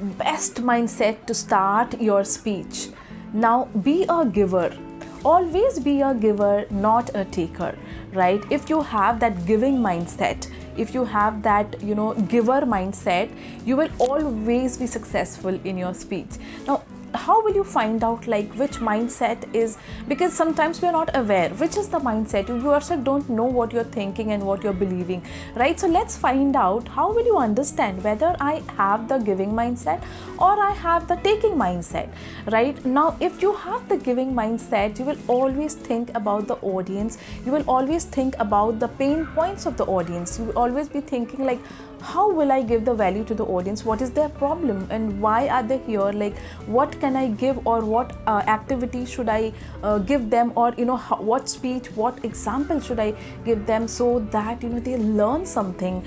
best mindset to start your speech. Now, be a giver. Always be a giver, not a taker, right? If you have that giving mindset, if you have that, giver mindset, you will always be successful in your speech. Now, how will you find out like which mindset is, because sometimes we are not aware which is the mindset. You yourself don't know what you're thinking and what you're believing, right? So let's find out, how will you understand whether I have the giving mindset or I have the taking mindset, right? Now, if you have the giving mindset, you will always think about the audience. You will always think about the pain points of the audience. You will always be thinking like, how will I give the value to the audience? What is their problem and why are they here? Like, what can I give, or what activity should I give them, or what speech, what example should I give them, so that they learn something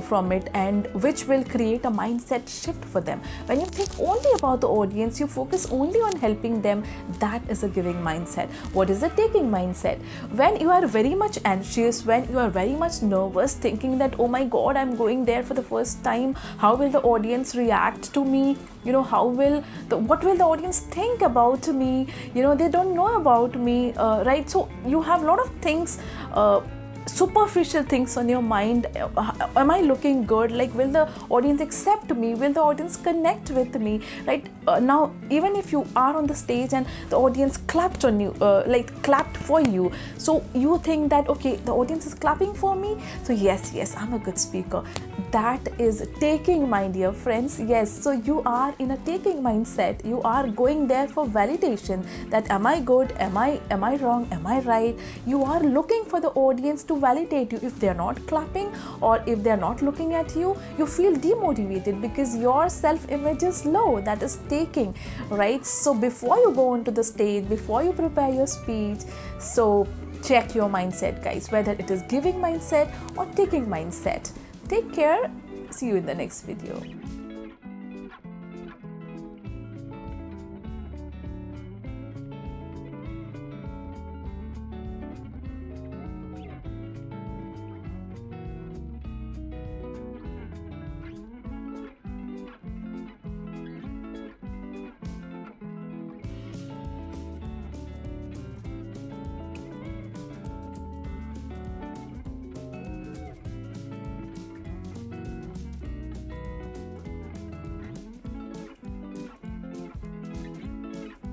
from it, and which will create a mindset shift for them. When you think only about the audience, you focus only on helping them, that is a giving mindset. What is the taking mindset? When you are very much anxious, when you are very much nervous, thinking that, oh my God, I'm going there for the first time, how will the audience react to me? What will the audience think about me? They don't know about me, right? So you have a lot of things, superficial things on your mind. Am I looking good? Like, will the audience accept me? Will the audience connect with me, right? Now, even if you are on the stage and the audience clapped on you, clapped for you, so you think that, okay, the audience is clapping for me, so yes, I'm a good speaker. That is taking, my dear friends. Yes, so you are in a taking mindset. You are going there for validation, that am I good, am I wrong, am I right? You are looking for the audience to validate you. If they're not clapping or if they're not looking at you, you feel demotivated because your self-image is low. That is taking, right? So before you go onto the stage, before you prepare your speech, so check your mindset, guys, whether it is giving mindset or taking mindset. Take care. See you in the next video.